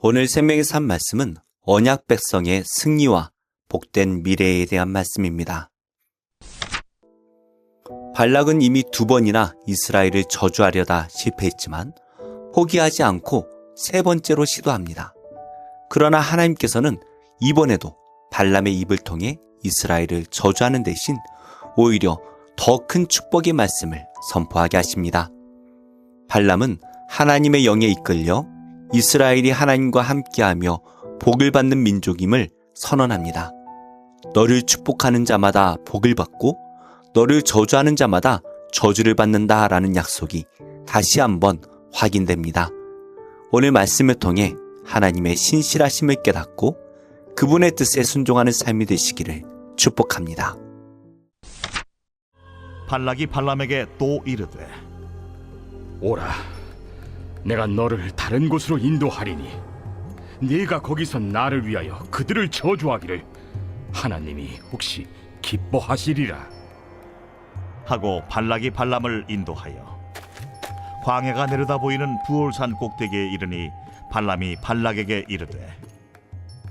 오늘 생명의 산 말씀은 언약 백성의 승리와 복된 미래에 대한 말씀입니다. 발락은 이미 2번이나 이스라엘을 저주하려다 실패했지만 포기하지 않고 3번째로 시도합니다. 그러나 하나님께서는 이번에도 발람의 입을 통해 이스라엘을 저주하는 대신 오히려 더 큰 축복의 말씀을 선포하게 하십니다. 발람은 하나님의 영에 이끌려 이스라엘이 하나님과 함께하며 복을 받는 민족임을 선언합니다. 너를 축복하는 자마다 복을 받고 너를 저주하는 자마다 저주를 받는다라는 약속이 다시 한번 확인됩니다. 오늘 말씀을 통해 하나님의 신실하심을 깨닫고 그분의 뜻에 순종하는 삶이 되시기를 축복합니다. 발락이 발람에게 또 이르되 오라, 내가 너를 다른 곳으로 인도하리니 네가 거기서 나를 위하여 그들을 저주하기를 하나님이 혹시 기뻐하시리라 하고 발락이 발람을 인도하여 광야가 내려다 보이는 부올산 꼭대기에 이르니 발람이 발락에게 이르되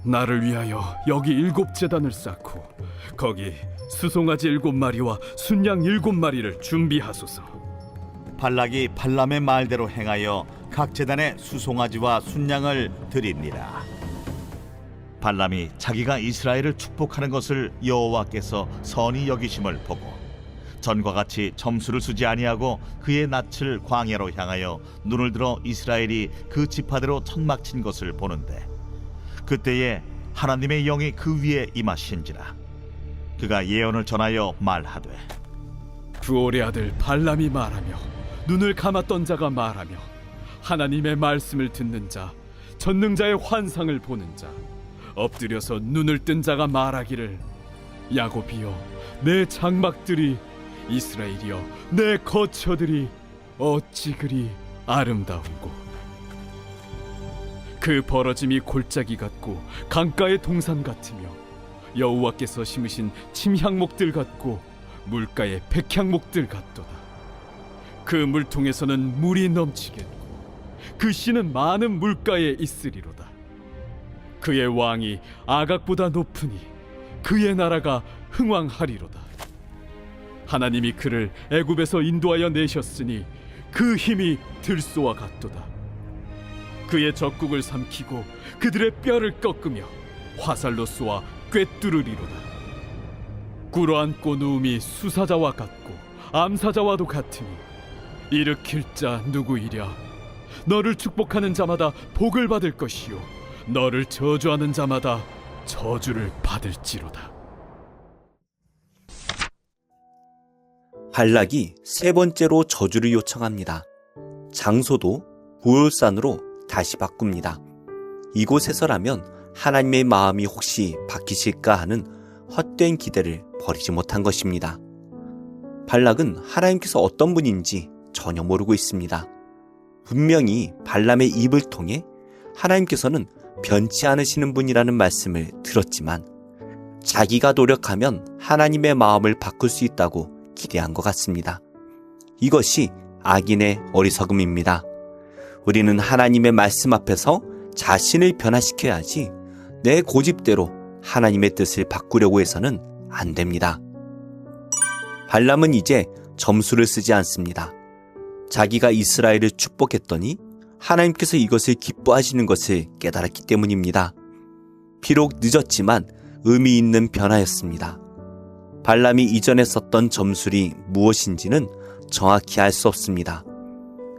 나를 위하여 여기 7제단을 쌓고 거기 수송아지 7마리와 순양 7마리를 준비하소서. 발락이 발람의 말대로 행하여 각 제단에 수송아지와 순양을 드립니다. 발람이 자기가 이스라엘을 축복하는 것을 여호와께서 선히 여기심을 보고 전과 같이 점수를 쓰지 아니하고 그의 낯을 광야로 향하여 눈을 들어 이스라엘이 그 지파대로 천막 친 것을 보는데 그때에 하나님의 영이 그 위에 임하신지라. 그가 예언을 전하여 말하되 부올의 아들 발람이 말하며 눈을 감았던 자가 말하며 하나님의 말씀을 듣는 자, 전능자의 환상을 보는 자, 엎드려서 눈을 뜬 자가 말하기를 야곱이여 내 장막들이, 이스라엘이여 내 거처들이 어찌 그리 아름다운고. 그 벌어짐이 골짜기 같고 강가의 동산 같으며 여호와께서 심으신 침향목들 같고 물가의 백향목들 같도다. 그 물통에서는 물이 넘치겠고 그 씨는 많은 물가에 있으리로다. 그의 왕이 아각보다 높으니 그의 나라가 흥왕하리로다. 하나님이 그를 애굽에서 인도하여 내셨으니 그 힘이 들소와 같도다. 그의 적국을 삼키고 그들의 뼈를 꺾으며 화살로 쏘아 꿰뚫으리로다. 꿇어앉고 누움이 수사자와 같고 암사자와도 같으니 일으킬 자 누구이랴. 너를 축복하는 자마다 복을 받을 것이요 너를 저주하는 자마다 저주를 받을지로다. 발락이 3번째로 저주를 요청합니다. 장소도 부올산으로 다시 바꿉니다. 이곳에서라면 하나님의 마음이 혹시 바뀌실까 하는 헛된 기대를 버리지 못한 것입니다. 발락은 하나님께서 어떤 분인지 전혀 모르고 있습니다. 분명히 발람의 입을 통해 하나님께서는 변치 않으시는 분이라는 말씀을 들었지만 자기가 노력하면 하나님의 마음을 바꿀 수 있다고 기대한 것 같습니다. 이것이 악인의 어리석음입니다. 우리는 하나님의 말씀 앞에서 자신을 변화시켜야지 내 고집대로 하나님의 뜻을 바꾸려고 해서는 안 됩니다. 발람은 이제 점수를 쓰지 않습니다. 자기가 이스라엘을 축복했더니 하나님께서 이것을 기뻐하시는 것을 깨달았기 때문입니다. 비록 늦었지만 의미 있는 변화였습니다. 발람이 이전에 썼던 점술이 무엇인지는 정확히 알 수 없습니다.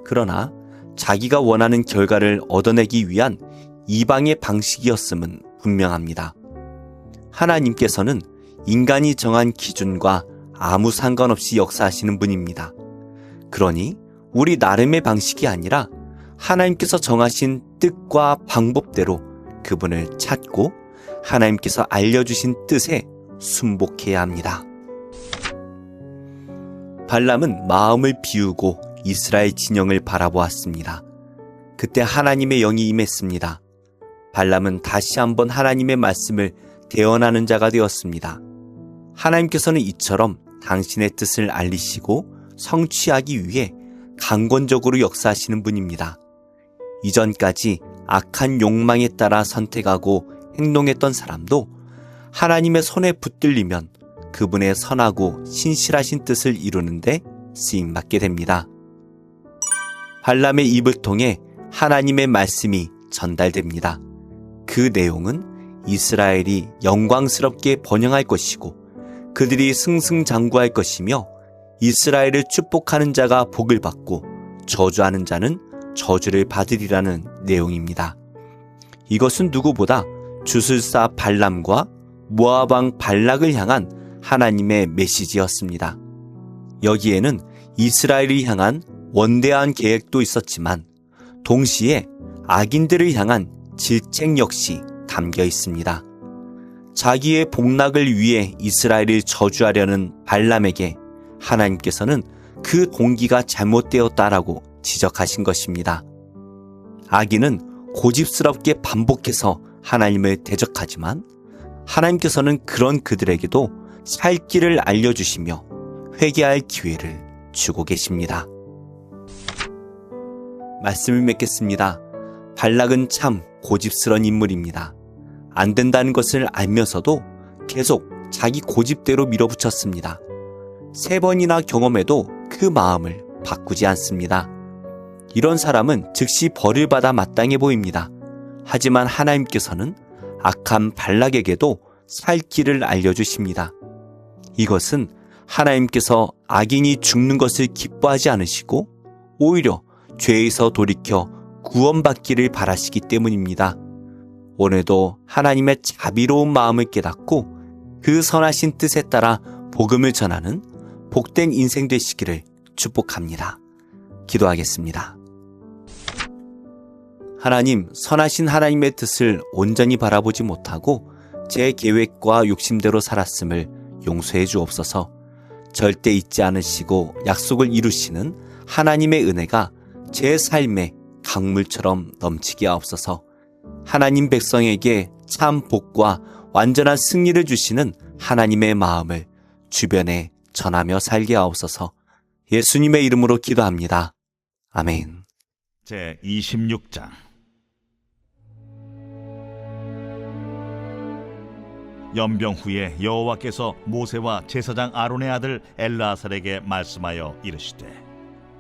그러나 자기가 원하는 결과를 얻어내기 위한 이방의 방식이었음은 분명합니다. 하나님께서는 인간이 정한 기준과 아무 상관없이 역사하시는 분입니다. 그러니 우리 나름의 방식이 아니라 하나님께서 정하신 뜻과 방법대로 그분을 찾고 하나님께서 알려주신 뜻에 순복해야 합니다. 발람은 마음을 비우고 이스라엘 진영을 바라보았습니다. 그때 하나님의 영이 임했습니다. 발람은 다시 한번 하나님의 말씀을 대언하는 자가 되었습니다. 하나님께서는 이처럼 당신의 뜻을 알리시고 성취하기 위해 강권적으로 역사하시는 분입니다. 이전까지 악한 욕망에 따라 선택하고 행동했던 사람도 하나님의 손에 붙들리면 그분의 선하고 신실하신 뜻을 이루는데 쓰임받게 됩니다. 발람의 입을 통해 하나님의 말씀이 전달됩니다. 그 내용은 이스라엘이 영광스럽게 번영할 것이고 그들이 승승장구할 것이며 이스라엘을 축복하는 자가 복을 받고 저주하는 자는 저주를 받으리라는 내용입니다. 이것은 누구보다 주술사 발람과 모압 왕 발락을 향한 하나님의 메시지였습니다. 여기에는 이스라엘을 향한 원대한 계획도 있었지만 동시에 악인들을 향한 질책 역시 담겨 있습니다. 자기의 복락을 위해 이스라엘을 저주하려는 발람에게 하나님께서는 그 동기가 잘못되었다라고 지적하신 것입니다. 악인은 고집스럽게 반복해서 하나님을 대적하지만 하나님께서는 그런 그들에게도 살 길을 알려주시며 회개할 기회를 주고 계십니다. 말씀을 맺겠습니다. 발락은 참 고집스러운 인물입니다. 안 된다는 것을 알면서도 계속 자기 고집대로 밀어붙였습니다. 3번이나 경험해도 그 마음을 바꾸지 않습니다. 이런 사람은 즉시 벌을 받아 마땅해 보입니다. 하지만 하나님께서는 악한 발락에게도 살 길을 알려주십니다. 이것은 하나님께서 악인이 죽는 것을 기뻐하지 않으시고 오히려 죄에서 돌이켜 구원받기를 바라시기 때문입니다. 오늘도 하나님의 자비로운 마음을 깨닫고 그 선하신 뜻에 따라 복음을 전하는 복된 인생 되시기를 축복합니다. 기도하겠습니다. 하나님, 선하신 하나님의 뜻을 온전히 바라보지 못하고 제 계획과 욕심대로 살았음을 용서해 주옵소서. 절대 잊지 않으시고 약속을 이루시는 하나님의 은혜가 제 삶에 강물처럼 넘치게 하옵소서. 하나님 백성에게 참 복과 완전한 승리를 주시는 하나님의 마음을 주변에 전하며 살게 하옵소서. 예수님의 이름으로 기도합니다. 아멘. 제 26장. 연병 후에 여호와께서 모세와 제사장 아론의 아들 엘르아살에게 말씀하여 이르시되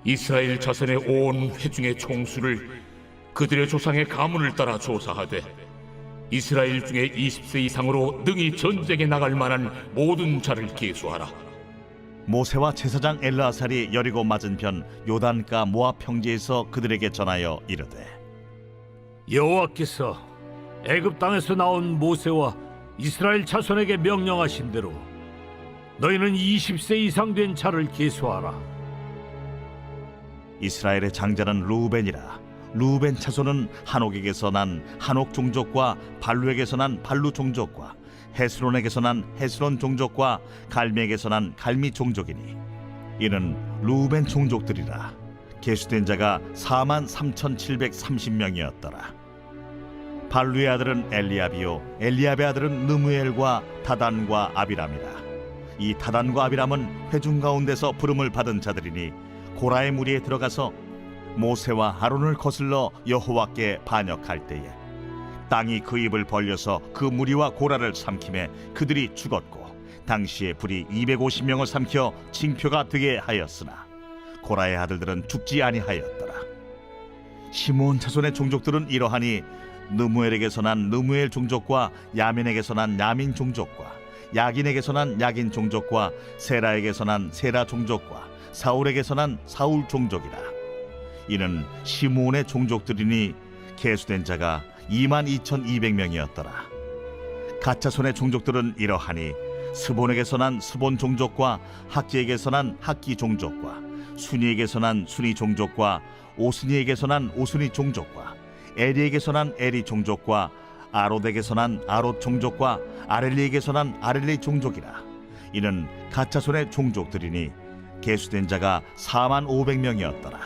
이스라엘 자손의 온 회중의 총수를 그들의 조상의 가문을 따라 조사하되 이스라엘 중에 20세 이상으로 능히 전쟁에 나갈 만한 모든 자를 계수하라. 모세와 제사장 엘르아살이 여리고 맞은편 요단가 모압 평지에서 그들에게 전하여 이르되 여호와께서 애굽 땅에서 나온 모세와 이스라엘 자손에게 명령하신 대로 너희는 20세 이상 된 자를 계수하라. 이스라엘의 장자는 루벤이라. 루벤 자손은 한옥에게서 난 한옥 종족과 발루에게서 난 발루 종족과 헤스론에게서 난 헤스론 종족과 갈미에게서 난 갈미 종족이니 이는 루벤 종족들이라. 계수된 자가 43,730명이었더라. 발루의 아들은 엘리압이요 엘리압의 아들은 느무엘과 다단과 아비람이라. 이 다단과 아비람은 회중 가운데서 부름을 받은 자들이니 고라의 무리에 들어가서 모세와 아론을 거슬러 여호와께 반역할 때에 땅이 그 입을 벌려서 그 무리와 고라를 삼키매 그들이 죽었고 당시에 불이 250명을 삼켜 징표가 되게 하였으나 고라의 아들들은 죽지 아니하였더라. 시므온 자손의 종족들은 이러하니 느무엘에게서 난 느무엘 종족과 야민에게서 난 야민 종족과 야긴에게서 난 야긴 종족과 세라에게서 난 세라 종족과 사울에게서 난 사울 종족이라. 이는 시므온의 종족들이니 계수된 자가 22,200명이었더라. 갓자손의 종족들은 이러하니 스본에게서 난 스본 종족과 학기에게서 난 학기 종족과 순이에게서 난 순이 종족과 오스니에게서 난 오스니 종족과 에리에게서 난 에리 종족과 아롯에게서 난 아롯 종족과 아렐리에게서 난 아렐리 종족이라. 이는 갓자손의 종족들이니 계수된 자가 45,500명이었더라.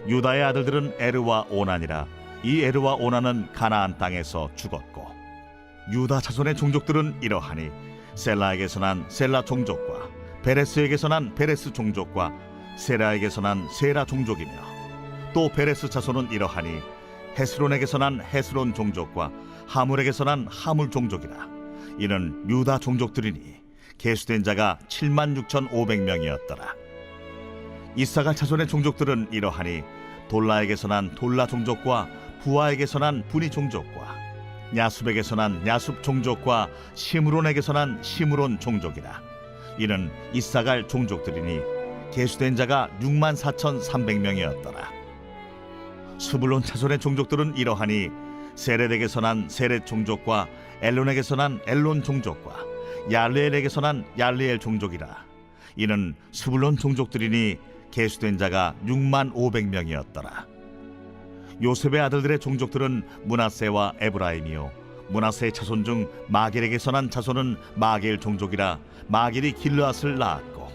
유다의 아들들은 에르와 오난이라. 이 에르와 오난은 가나안 땅에서 죽었고 유다 자손의 종족들은 이러하니 셀라에게서 난 셀라 종족과 베레스에게서 난 베레스 종족과 세라에게서 난 세라 종족이며 또 베레스 자손은 이러하니 헤스론에게서 난 헤스론 종족과 하물에게서 난 하물 종족이라. 이는 유다 종족들이니 계수된 자가 76,500명이었더라. 이사갈 자손의 종족들은 이러하니 돌라에게서 난 돌라 종족과 부하에게서 난 부니 종족과 야숲에게서 난 야숲 종족과 시므론에게서 난 시므론 종족이라. 이는 이사갈 종족들이니 계수된 자가 64,300명이었더라. 스불론 자손의 종족들은 이러하니 세렛에게서 난 세렛 종족과 엘론에게서 난 엘론 종족과 얄레엘에게서 난 얄레엘 종족이라. 이는 스불론 종족들이니 계수된 자가 65,500명이었더라. 요셉의 아들들의 종족들은 므낫세와 에브라임이요 므낫세의 자손 중 마겔에게서 난 자손은 마겔 종족이라. 마겔이 길르앗을 낳았고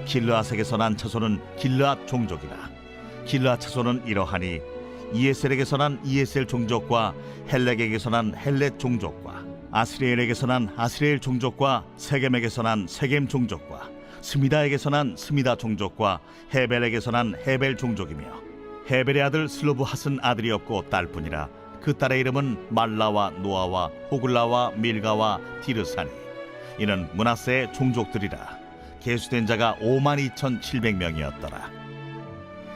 길르앗에게서 난 자손은 길르앗 종족이라. 길르앗 자손은 이러하니 이에셀에게서 난 이에셀 종족과 헬렉에게서 난 헬렉 종족과 아스리엘에게서 난 아스리엘 종족과 세겜에게서 난 세겜 종족과 스미다에게서 난 스미다 종족과 헤벨에게서 난 헤벨 종족이며 헤벨의 아들 슬로브핫은 아들이 없고 딸뿐이라. 그 딸의 이름은 말라와 노아와 호글라와 밀가와 디르사니. 이는 므낫세의 종족들이라. 계수된 자가 52,700명이었더라.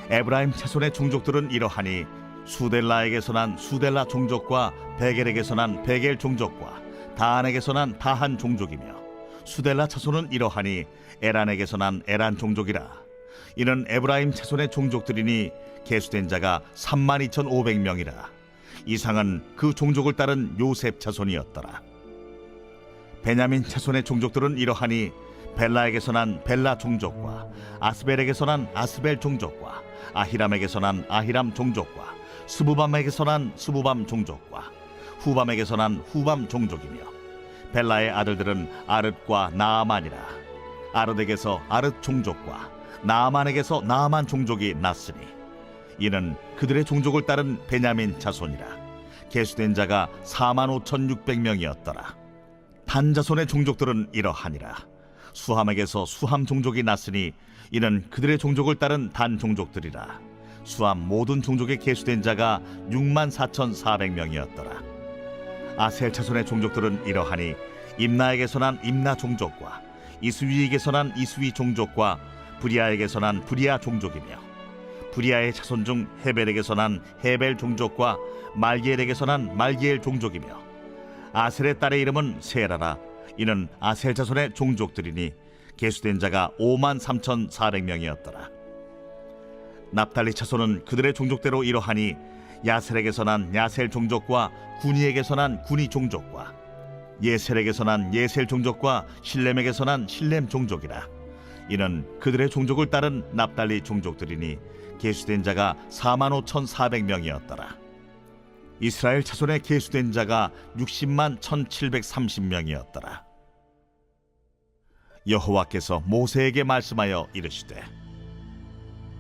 에브라임 자손의 종족들은 이러하니 수델라에게서 난 수델라 종족과 베겔에게서 난 베겔 종족과 다한에게서 난 다한 종족이며 수델라 자손은 이러하니 에란에게서 난 에란 종족이라. 이는 에브라임 자손의 종족들이니 계수된 자가 32,500명이라. 이상은 그 종족을 따른 요셉 자손이었더라. 베냐민 자손의 종족들은 이러하니 벨라에게서 난 벨라 종족과 아스벨에게서 난 아스벨 종족과 아히람에게서 난 아히람 종족과 스부밤에게서 난 스부밤 종족과 후밤에게서 난 후밤 종족이며 벨라의 아들들은 아릇과 나아만이라. 아릇에게서 아릇 종족과 나아만에게서 나아만 종족이 났으니 이는 그들의 종족을 따른 베냐민 자손이라. 계수된 자가 45,600명이었더라. 단 자손의 종족들은 이러하니라. 수함에게서 수함 종족이 났으니 이는 그들의 종족을 따른 단 종족들이라. 수함 모든 종족에 계수된 자가 64,400명이었더라. 아셀 자손의 종족들은 이러하니 임나에게서 난 임나 종족과 이스위에게서 난 이스위 종족과 브리아에게서 난 브리아 종족이며 브리아의 자손 중 헤벨에게서 난 헤벨 종족과 말기엘에게서 난 말기엘 종족이며 아셀의 딸의 이름은 세라라. 이는 아셀 자손의 종족들이니 계수된 자가 53,400명이었더라. 납달리 자손은 그들의 종족대로 이러하니 야셀에게서 난 야셀 종족과 구니에게서 난 구니 종족과 예셀에게서 난 예셀 종족과 실렘에게서 난 실렘 종족이라. 이는 그들의 종족을 따른 납달리 종족들이니 계수된 자가 45,400명이었더라. 이스라엘 자손의 계수된 자가 601,730명이었더라. 여호와께서 모세에게 말씀하여 이르시되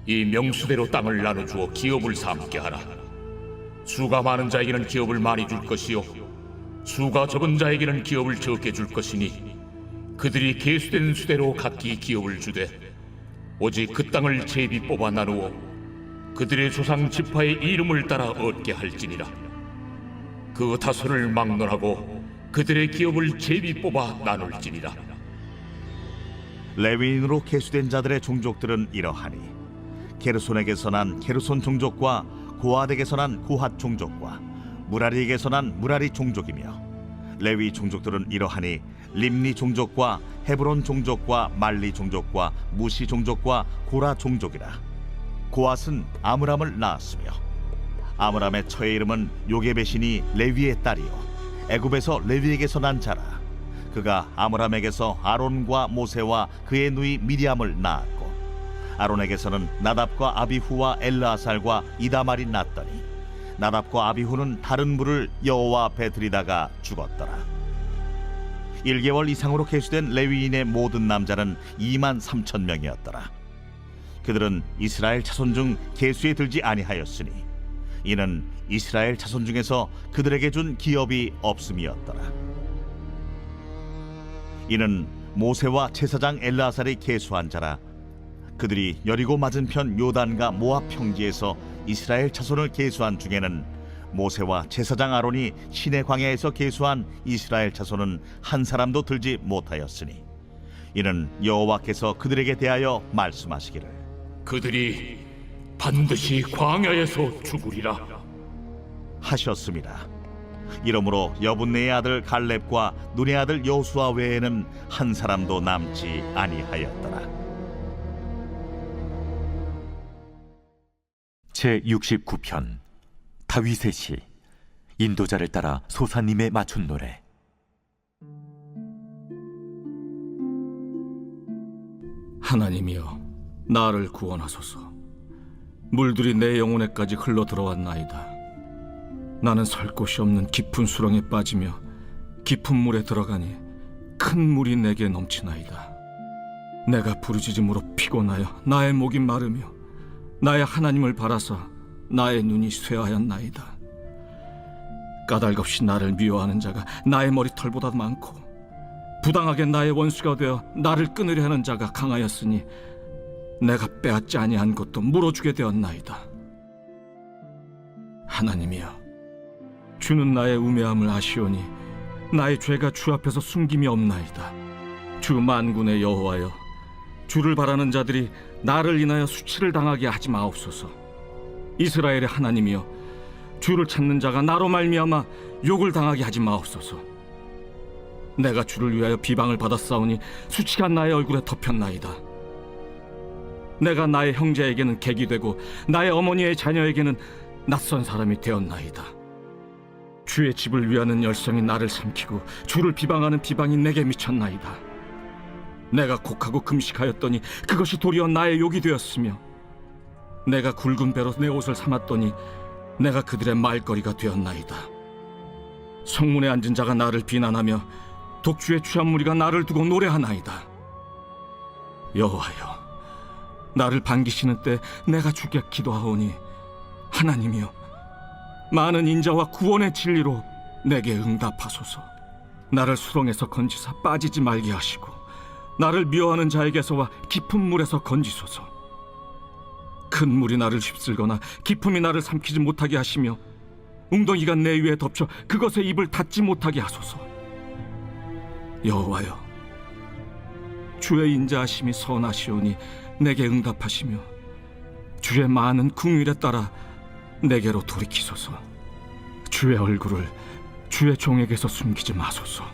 이 명수대로 땅을 나눠주어 기업을 삼게 하라. 수가 많은 자에게는 기업을 많이 줄 것이요 수가 적은 자에게는 기업을 적게 줄 것이니 그들이 계수된 수대로 각기 기업을 주되 오직 그 땅을 제비 뽑아 나누어 그들의 조상 지파의 이름을 따라 얻게 할지니라. 그 다소를 막론하고 그들의 기업을 제비 뽑아 나눌지니라. 레위인으로 계수된 자들의 종족들은 이러하니 게르손에게서 난 게르손 종족과 고핫에게서 난 고핫 종족과 무라리에게서 난 무라리 종족이며 레위 종족들은 이러하니 림니 종족과 헤브론 종족과 말리 종족과 무시 종족과 고라 종족이라. 고핫은 아므람을 낳았으며 아므람의 처의 이름은 요게벳이니 레위의 딸이요 애굽에서 레위에게서 난 자라. 그가 아므람에게서 아론과 모세와 그의 누이 미리암을 낳았고 아론에게서는 나답과 아비후와 엘르아살과 이다말이 낳더니 나답과 아비후는 다른 물을 여호와 앞에 들이다가 죽었더라. 1개월 이상으로 계수된 레위인의 모든 남자는 23,000명이었더라. 그들은 이스라엘 자손 중 계수에 들지 아니하였으니 이는 이스라엘 자손 중에서 그들에게 준 기업이 없음이었더라. 이는 모세와 제사장 엘르아살이 계수한 자라. 그들이 여리고 맞은편 요단과 모압 평지에서 이스라엘 자손을 계수한 중에는 모세와 제사장 아론이 시내 광야에서 계수한 이스라엘 자손은 한 사람도 들지 못하였으니 이는 여호와께서 그들에게 대하여 말씀하시기를 그들이 반드시 광야에서 죽으리라. 하셨습니다. 이러므로 여분네의 아들 갈렙과 눈의 아들 여호수아 외에는 한 사람도 남지 아니하였더라. 제69편 다윗의 시 인도자를 따라 소사님에 맞춘 노래. 하나님이여 나를 구원하소서. 물들이 내 영혼에까지 흘러 들어왔나이다. 나는 설 곳이 없는 깊은 수렁에 빠지며 깊은 물에 들어가니 큰 물이 내게 넘치나이다. 내가 부르짖음으로 피곤하여 나의 목이 마르며 나의 하나님을 바라사 나의 눈이 쇠하였나이다. 까닭없이 나를 미워하는 자가 나의 머리털보다 많고 부당하게 나의 원수가 되어 나를 끊으려 하는 자가 강하였으니 내가 빼앗지 아니한 것도 물어주게 되었나이다. 하나님이여 주는 나의 우매함을 아시오니 나의 죄가 주 앞에서 숨김이 없나이다. 주 만군의 여호와여 주를 바라는 자들이 나를 인하여 수치를 당하게 하지 마옵소서. 이스라엘의 하나님이여 주를 찾는 자가 나로 말미암아 욕을 당하게 하지 마옵소서. 내가 주를 위하여 비방을 받았사오니 수치가 나의 얼굴에 덮였나이다. 내가 나의 형제에게는 객이 되고 나의 어머니의 자녀에게는 낯선 사람이 되었나이다. 주의 집을 위하는 열성이 나를 삼키고 주를 비방하는 비방이 내게 미쳤나이다. 내가 곡하고 금식하였더니 그것이 도리어 나의 욕이 되었으며 내가 굵은 배로 내 옷을 삼았더니 내가 그들의 말거리가 되었나이다. 성문에 앉은 자가 나를 비난하며 독주의 취한 무리가 나를 두고 노래하나이다. 여호와여 나를 반기시는 때 내가 주께 기도하오니 하나님이여 많은 인자와 구원의 진리로 내게 응답하소서. 나를 수렁에서 건지사 빠지지 말게 하시고 나를 미워하는 자에게서와 깊은 물에서 건지소서. 큰 물이 나를 휩쓸거나 깊음이 나를 삼키지 못하게 하시며 웅덩이가 내 위에 덮쳐 그것에 입을 닫지 못하게 하소서. 여호와여 주의 인자하심이 선하시오니 내게 응답하시며 주의 많은 긍휼에 따라 내게로 돌이키소서. 주의 얼굴을 주의 종에게서 숨기지 마소서.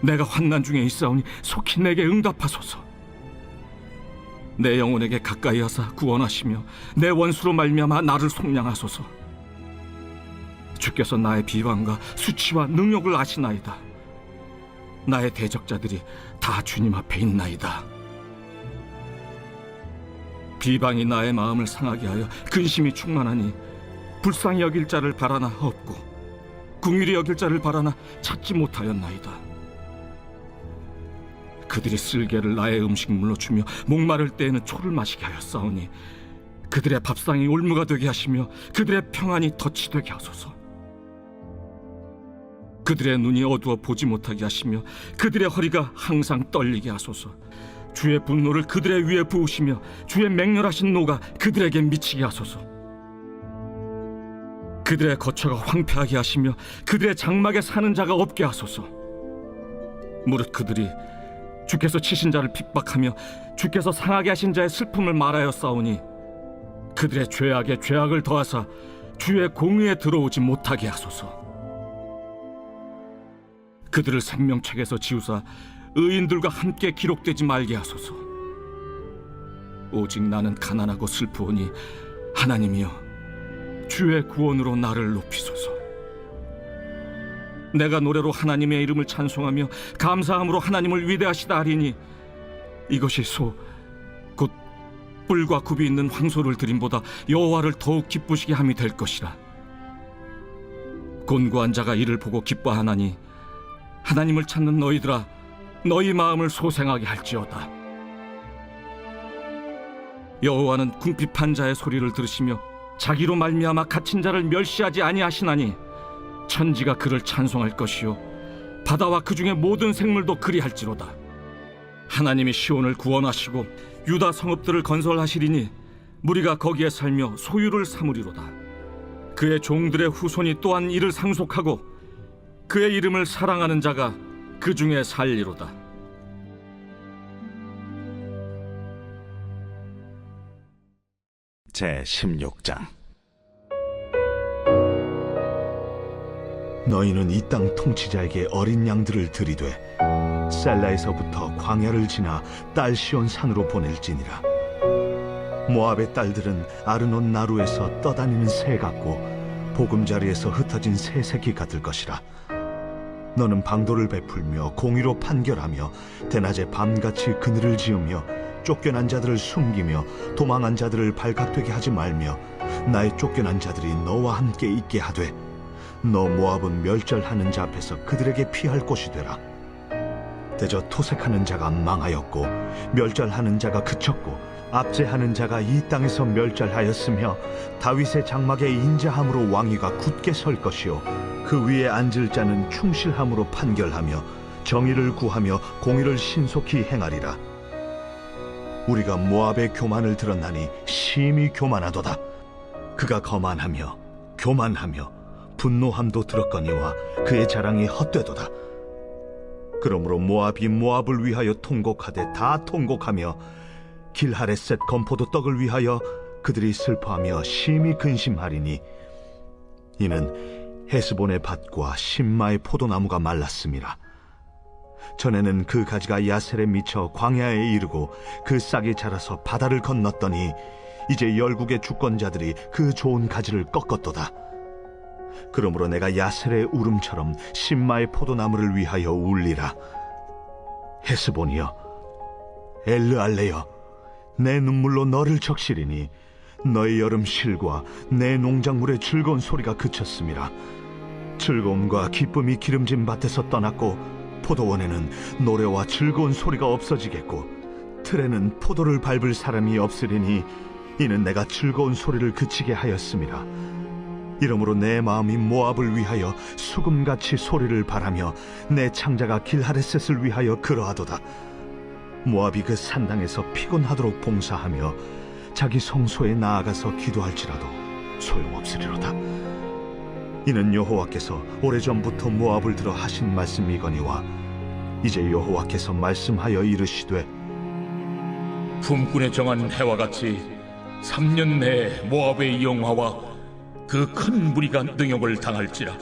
내가 환난 중에 있사오니 속히 내게 응답하소서. 내 영혼에게 가까이 하사 구원하시며 내 원수로 말미암아 나를 속량하소서. 주께서 나의 비방과 수치와 능욕을 아시나이다. 나의 대적자들이 다 주님 앞에 있나이다. 비방이 나의 마음을 상하게 하여 근심이 충만하니 불쌍히 여길 자를 바라나 없고 긍휼히 여길 자를 바라나 찾지 못하였나이다. 그들이 쓸개를 나의 음식물로 주며 목마를 때에는 초를 마시게 하였사오니 그들의 밥상이 올무가 되게 하시며 그들의 평안이 덫이 되게 하소서. 그들의 눈이 어두워 보지 못하게 하시며 그들의 허리가 항상 떨리게 하소서. 주의 분노를 그들의 위에 부으시며 주의 맹렬하신 노가 그들에게 미치게 하소서. 그들의 거처가 황폐하게 하시며 그들의 장막에 사는 자가 없게 하소서. 무릇 그들이 주께서 치신 자를 핍박하며 주께서 상하게 하신 자의 슬픔을 말하였사오니 그들의 죄악에 죄악을 더하사 주의 공의에 들어오지 못하게 하소서. 그들을 생명책에서 지우사 의인들과 함께 기록되지 말게 하소서. 오직 나는 가난하고 슬프오니 하나님이여 주의 구원으로 나를 높이소서. 내가 노래로 하나님의 이름을 찬송하며 감사함으로 하나님을 위대하시다 하리니 이것이 곧 뿔과 굽이 있는 황소를 드림보다 여호와를 더욱 기쁘시게 함이 될 것이라. 곤고한 자가 이를 보고 기뻐하나니 하나님을 찾는 너희들아 너희 마음을 소생하게 할지어다. 여호와는 궁핍한 자의 소리를 들으시며 자기로 말미암아 갇힌 자를 멸시하지 아니하시나니 천지가 그를 찬송할 것이요 바다와 그 중에 모든 생물도 그리할지로다. 하나님이 시온을 구원하시고 유다 성읍들을 건설하시리니 무리가 거기에 살며 소유를 삼으리로다. 그의 종들의 후손이 또한 이를 상속하고 그의 이름을 사랑하는 자가 그 중에 살리로다. 제 16장. 너희는 이 땅 통치자에게 어린 양들을 들이되 셀라에서부터 광야를 지나 딸시온 산으로 보낼지니라. 모압의 딸들은 아르논 나루에서 떠다니는 새 같고 보금자리에서 흩어진 새 새끼 같을 것이라. 너는 방도를 베풀며 공의로 판결하며 대낮에 밤같이 그늘을 지으며 쫓겨난 자들을 숨기며 도망한 자들을 발각되게 하지 말며 나의 쫓겨난 자들이 너와 함께 있게 하되 너 모압은 멸절하는 자 앞에서 그들에게 피할 곳이 되라. 대저 토색하는 자가 망하였고 멸절하는 자가 그쳤고 압제하는 자가 이 땅에서 멸절하였으며 다윗의 장막에 인자함으로 왕위가 굳게 설 것이요 그 위에 앉을 자는 충실함으로 판결하며 정의를 구하며 공의를 신속히 행하리라. 우리가 모압의 교만을 들었나니 심히 교만하도다. 그가 거만하며 교만하며 분노함도 들었거니와 그의 자랑이 헛되도다. 그러므로 모압이 모압을 위하여 통곡하되 다 통곡하며 길하레셋 건포도 떡을 위하여 그들이 슬퍼하며 심히 근심하리니 이는 헤스본의 밭과 심마의 포도나무가 말랐음이라. 전에는 그 가지가 야셀에 미쳐 광야에 이르고 그 싹이 자라서 바다를 건넜더니 이제 열국의 주권자들이 그 좋은 가지를 꺾었도다. 그러므로 내가 야셀의 울음처럼 심마의 포도나무를 위하여 울리라. 헤스본이여, 엘르알레여, 내 눈물로 너를 적시리니 너의 여름 실과 내 농작물의 즐거운 소리가 그쳤음이라. 즐거움과 기쁨이 기름진 밭에서 떠났고 포도원에는 노래와 즐거운 소리가 없어지겠고 틀에는 포도를 밟을 사람이 없으리니 이는 내가 즐거운 소리를 그치게 하였음이라. 이러므로 내 마음이 모압을 위하여 수금같이 소리를 바라며 내 창자가 길하레셋을 위하여 그러하도다. 모압이 그 산당에서 피곤하도록 봉사하며 자기 성소에 나아가서 기도할지라도 소용없으리로다. 이는 여호와께서 오래전부터 모압을 들어 하신 말씀이거니와 이제 여호와께서 말씀하여 이르시되 품꾼에 정한 해와 같이 3년 내에 모압의 영화와 그 큰 무리가 능욕을 당할지라.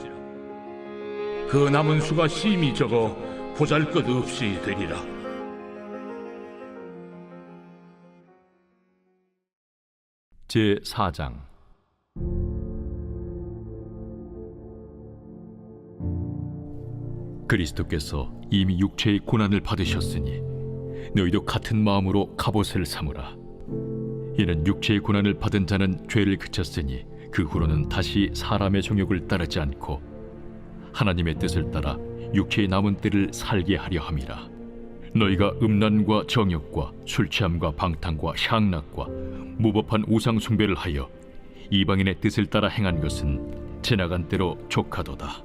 그 남은 수가 심히 적어 보잘것없이 되리라. 제4장. 그리스도께서 이미 육체의 고난을 받으셨으니 너희도 같은 마음으로 갑옷을 삼으라. 이는 육체의 고난을 받은 자는 죄를 그쳤으니 그 후로는 다시 사람의 정욕을 따르지 않고 하나님의 뜻을 따라 육체의 남은 때를 살게 하려 함이라. 너희가 음란과 정욕과 술 취함과 방탕과 향락과 무법한 우상 숭배를 하여 이방인의 뜻을 따라 행한 것은 지나간 때로 족하도다.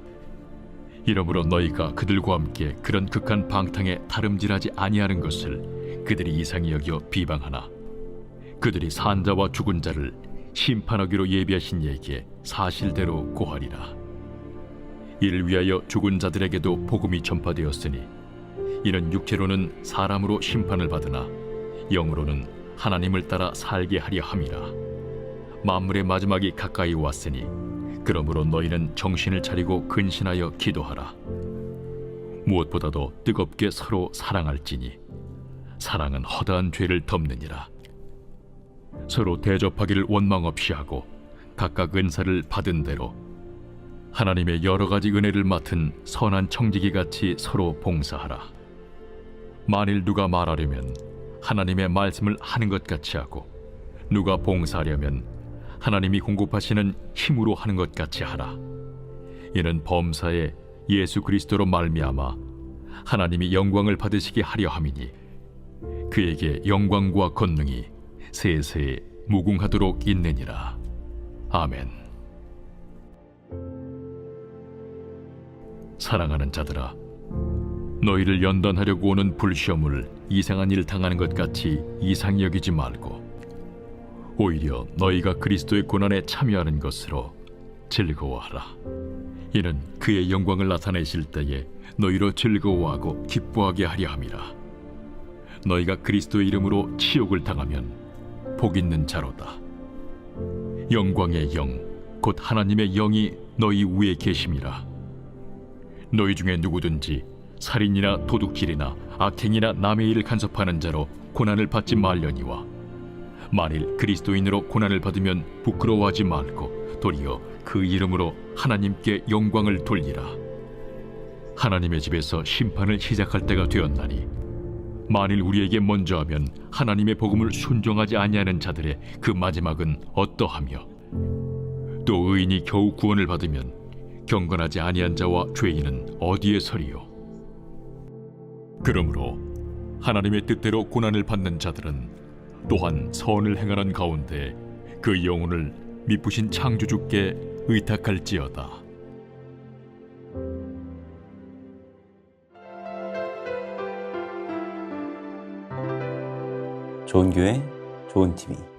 이러므로 너희가 그들과 함께 그런 극한 방탕에 다름질하지 아니하는 것을 그들이 이상히 여겨 비방하나 그들이 산자와 죽은 자를 심판하기로 예비하신 이에게 사실대로 고하리라. 이를 위하여 죽은 자들에게도 복음이 전파되었으니 이는 육체로는 사람으로 심판을 받으나 영으로는 하나님을 따라 살게 하려 함이라. 만물의 마지막이 가까이 왔으니 그러므로 너희는 정신을 차리고 근신하여 기도하라. 무엇보다도 뜨겁게 서로 사랑할지니 사랑은 허다한 죄를 덮느니라. 서로 대접하기를 원망 없이 하고 각각 은사를 받은 대로 하나님의 여러 가지 은혜를 맡은 선한 청지기 같이 서로 봉사하라. 만일 누가 말하려면 하나님의 말씀을 하는 것 같이 하고 누가 봉사하려면 하나님이 공급하시는 힘으로 하는 것 같이 하라. 이는 범사에 예수 그리스도로 말미암아 하나님이 영광을 받으시게 하려 함이니 그에게 영광과 권능이 세세에 무궁하도록 있느니라. 아멘. 사랑하는 자들아, 너희를 연단하려고 오는 불시험을 이상한 일 당하는 것 같이 이상히 여기지 말고 오히려 너희가 그리스도의 고난에 참여하는 것으로 즐거워하라. 이는 그의 영광을 나타내실 때에 너희로 즐거워하고 기뻐하게 하려 함이라. 너희가 그리스도의 이름으로 치욕을 당하면 복 있는 자로다. 영광의 영, 곧 하나님의 영이 너희 위에 계심이라. 너희 중에 누구든지 살인이나 도둑질이나 악행이나 남의 일을 간섭하는 자로 고난을 받지 말려니와, 만일 그리스도인으로 고난을 받으면 부끄러워하지 말고 도리어 그 이름으로 하나님께 영광을 돌리라. 하나님의 집에서 심판을 시작할 때가 되었나니, 만일 우리에게 먼저 하면 하나님의 복음을 순종하지 아니하는 자들의 그 마지막은 어떠하며, 또 의인이 겨우 구원을 받으면 경건하지 아니한 자와 죄인은 어디에 서리요? 그러므로 하나님의 뜻대로 고난을 받는 자들은 또한 선을 행하는 가운데 그 영혼을 미쁘신 창조주께 의탁할지어다. 좋은 교회, 좋은 TV.